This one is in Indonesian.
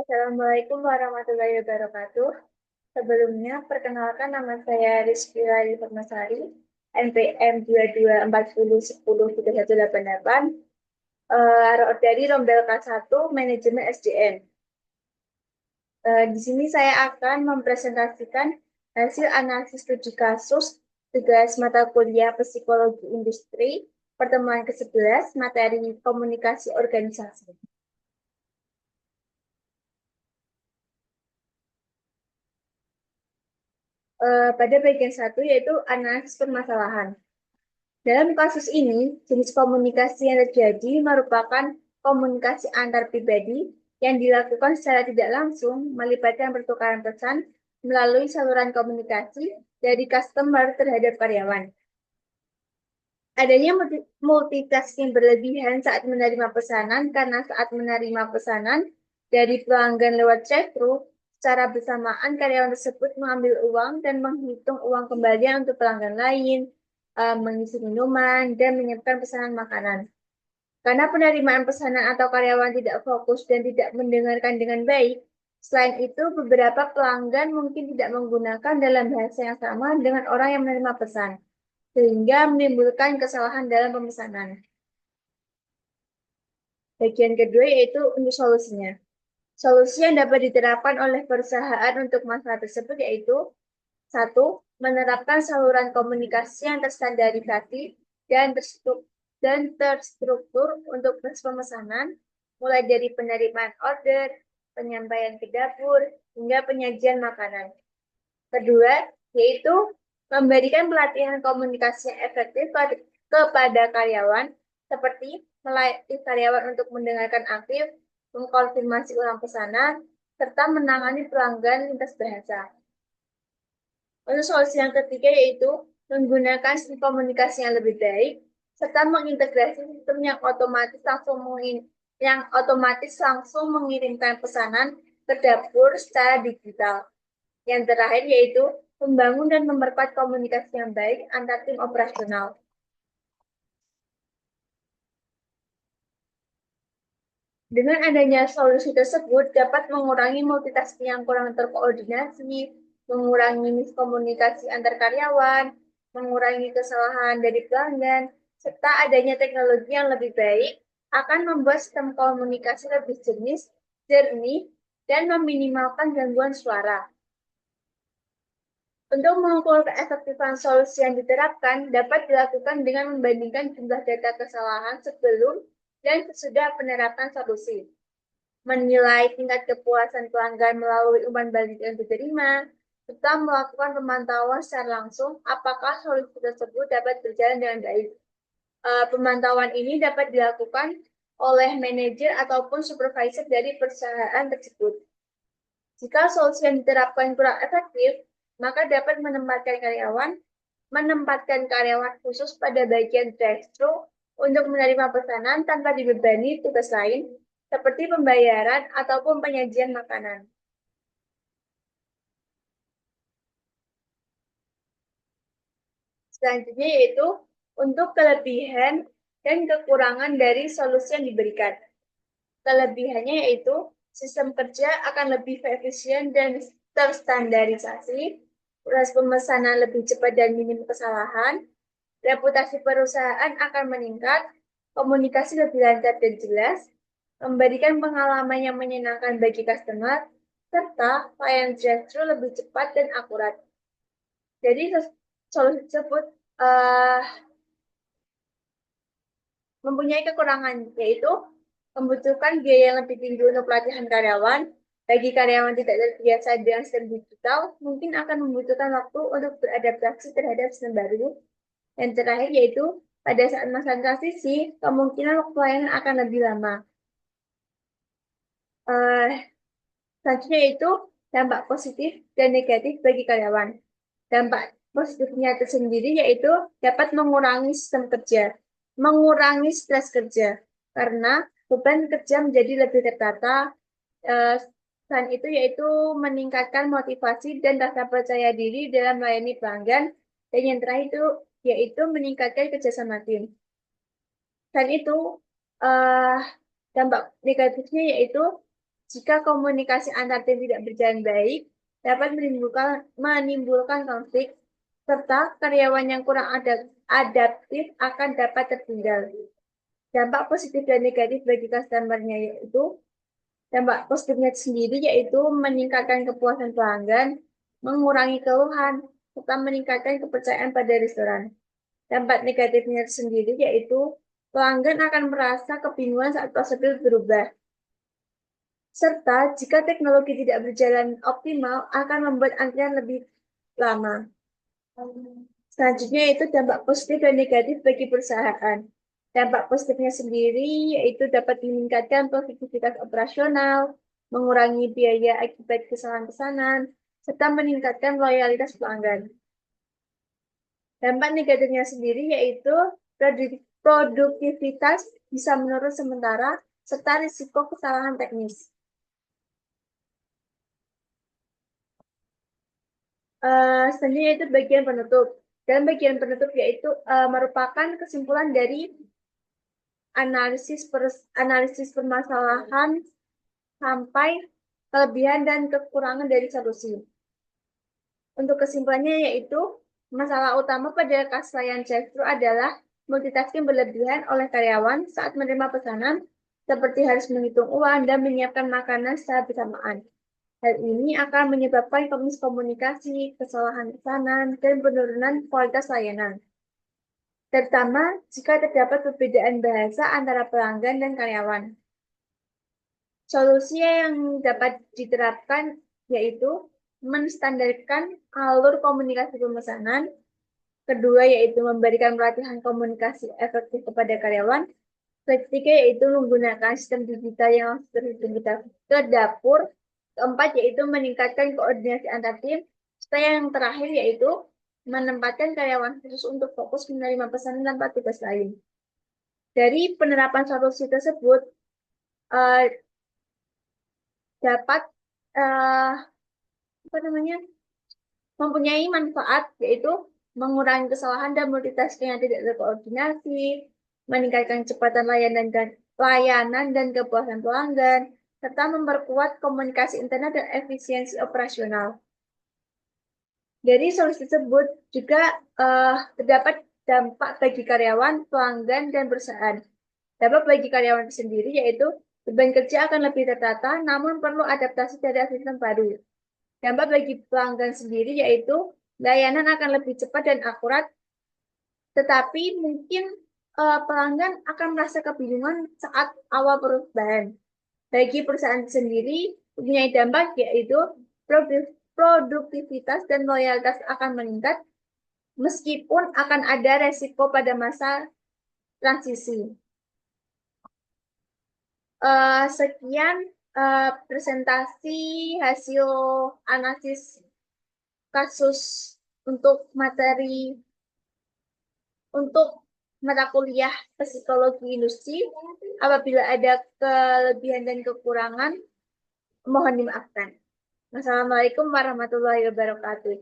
Assalamualaikum warahmatullahi wabarakatuh. Sebelumnya, perkenalkan nama saya Rizky Rari Permasari, NPM 2240103188, dari Rombel K1 Manajemen SDM. Di sini saya akan mempresentasikan hasil analisis studi kasus tugas mata kuliah Psikologi Industri, pertemuan ke-11, materi komunikasi organisasi. Pada bagian satu yaitu analisis permasalahan. Dalam kasus ini, jenis komunikasi yang terjadi merupakan komunikasi antar pribadi yang dilakukan secara tidak langsung melibatkan pertukaran pesan melalui saluran komunikasi dari customer terhadap karyawan. Adanya multitasking berlebihan saat menerima pesanan karena saat menerima pesanan dari pelanggan lewat chat-thru, secara bersamaan karyawan tersebut mengambil uang dan menghitung uang kembalian untuk pelanggan lain, mengisi minuman, dan menyiapkan pesanan makanan. Karena penerimaan pesanan atau karyawan tidak fokus dan tidak mendengarkan dengan baik, selain itu beberapa pelanggan mungkin tidak menggunakan dalam bahasa yang sama dengan orang yang menerima pesan, sehingga menimbulkan kesalahan dalam pemesanan. Bagian kedua yaitu untuk solusinya. Solusi yang dapat diterapkan oleh perusahaan untuk masalah tersebut yaitu satu, menerapkan saluran komunikasi yang terstandarisasi dan terstruktur untuk proses pemesanan, mulai dari penerimaan order, penyampaian ke dapur, hingga penyajian makanan. Kedua, yaitu memberikan pelatihan komunikasi yang efektif kepada karyawan, seperti melatih karyawan untuk mendengarkan aktif, mengkonfirmasi ulang pesanan, serta menangani pelanggan lintas bahasa. Untuk solusi yang ketiga yaitu menggunakan sistem komunikasi yang lebih baik, serta mengintegrasi sistem yang otomatis langsung mengirimkan pesanan ke dapur secara digital. Yang terakhir yaitu membangun dan memperkuat komunikasi yang baik antar tim operasional. Dengan adanya solusi tersebut dapat mengurangi multitasking yang kurang terkoordinasi, mengurangi miskomunikasi antar karyawan, mengurangi kesalahan dari pelanggan, serta adanya teknologi yang lebih baik akan membuat sistem komunikasi lebih jernih, dan meminimalkan gangguan suara. Untuk mengukur keefektifan solusi yang diterapkan dapat dilakukan dengan membandingkan jumlah data kesalahan sebelum dan sesudah penerapan solusi, menilai tingkat kepuasan pelanggan melalui umpan balik yang diterima, serta melakukan pemantauan secara langsung apakah solusi tersebut dapat berjalan dengan baik. Pemantauan ini dapat dilakukan oleh manajer ataupun supervisor dari perusahaan tersebut. Jika solusi yang diterapkan kurang efektif, maka dapat menempatkan karyawan khusus pada bagian drive-thru untuk menerima pesanan tanpa dibebani tugas lain, seperti pembayaran ataupun penyajian makanan. Selanjutnya yaitu untuk kelebihan dan kekurangan dari solusi yang diberikan. Kelebihannya yaitu sistem kerja akan lebih efisien dan terstandarisasi, proses pemesanan lebih cepat dan minim kesalahan, reputasi perusahaan akan meningkat, komunikasi lebih lancar dan jelas, memberikan pengalaman yang menyenangkan bagi customer, serta layanan drive-thru lebih cepat dan akurat. Jadi solusi tersebut uh, mempunyai kekurangan, yaitu membutuhkan biaya yang lebih tinggi untuk pelatihan karyawan. Bagi karyawan tidak terbiasa dengan sistem digital, mungkin akan membutuhkan waktu untuk beradaptasi terhadap sistem baru. Yang terakhir yaitu pada saat masa transisi, kemungkinan waktu layanan akan lebih lama. Uh, Selanjutnya itu dampak positif dan negatif bagi karyawan. Dampak positifnya tersendiri yaitu dapat mengurangi sistem kerja, mengurangi stres kerja, karena beban kerja menjadi lebih tertata. Eh, Selain itu yaitu meningkatkan motivasi dan rasa percaya diri dalam melayani pelanggan. Dan yang terakhir itu yaitu meningkatkan kerjasama tim. Dan itu eh, dampak negatifnya yaitu Jika komunikasi antar tim tidak berjalan baik, dapat menimbulkan konflik, serta karyawan yang kurang adaptif akan dapat tertinggal. Dampak positif dan negatif bagi customer-nya yaitu dampak positifnya sendiri yaitu meningkatkan kepuasan pelanggan, mengurangi keluhan, serta meningkatkan kepercayaan pada restoran. Dampak negatifnya sendiri yaitu pelanggan akan merasa kebingungan saat prosedur berubah. Serta jika teknologi tidak berjalan optimal akan membuat antrian lebih lama. Selanjutnya itu dampak positif dan negatif bagi perusahaan. Dampak positifnya sendiri yaitu dapat meningkatkan produktivitas operasional, mengurangi biaya akibat kesalahan pesanan, serta meningkatkan loyalitas pelanggan. Dampak negatifnya sendiri yaitu produktivitas bisa menurun sementara, serta risiko kesalahan teknis. Selanjutnya itu bagian penutup. Dan bagian penutup yaitu merupakan kesimpulan dari analisis permasalahan sampai kelebihan dan kekurangan dari solusi. Untuk kesimpulannya yaitu masalah utama pada kasus layanan drive-thru adalah multitasking berlebihan oleh karyawan saat menerima pesanan, seperti harus menghitung uang dan menyiapkan makanan secara bersamaan. Hal ini akan menyebabkan miskomunikasi, kesalahan pesanan, dan penurunan kualitas layanan. Terutama jika terdapat perbedaan bahasa antara pelanggan dan karyawan. Solusi yang dapat diterapkan yaitu menstandarkan alur komunikasi pemesanan. Kedua yaitu memberikan pelatihan komunikasi efektif kepada karyawan. Ketiga yaitu menggunakan sistem digital yang terhubung ke dapur. Keempat yaitu meningkatkan koordinasi antar tim. Serta yang terakhir yaitu menempatkan karyawan khusus untuk fokus menerima pesanan tanpa tugas lain. Dari penerapan solusi tersebut uh, dapat uh, apa namanya mempunyai manfaat yaitu mengurangi kesalahan dan multitasking yang tidak terkoordinasi, meningkatkan kecepatan layanan dan kepuasan pelanggan, serta memperkuat komunikasi internal dan efisiensi operasional. Dari solusi tersebut juga terdapat dampak bagi karyawan, pelanggan, dan perusahaan. Dampak bagi karyawan sendiri yaitu beban kerja akan lebih tertata, namun perlu adaptasi terhadap sistem baru. Dampak bagi pelanggan sendiri yaitu layanan akan lebih cepat dan akurat, tetapi mungkin pelanggan akan merasa kebingungan saat awal perubahan. Bagi perusahaan sendiri, mempunyai dampak yaitu produktivitas dan loyalitas akan meningkat, meskipun akan ada resiko pada masa transisi. Sekian presentasi hasil analisis kasus untuk materi untuk mata kuliah psikologi industri. Apabila ada kelebihan dan kekurangan, mohon dimaafkan. Wassalamualaikum warahmatullahi wabarakatuh.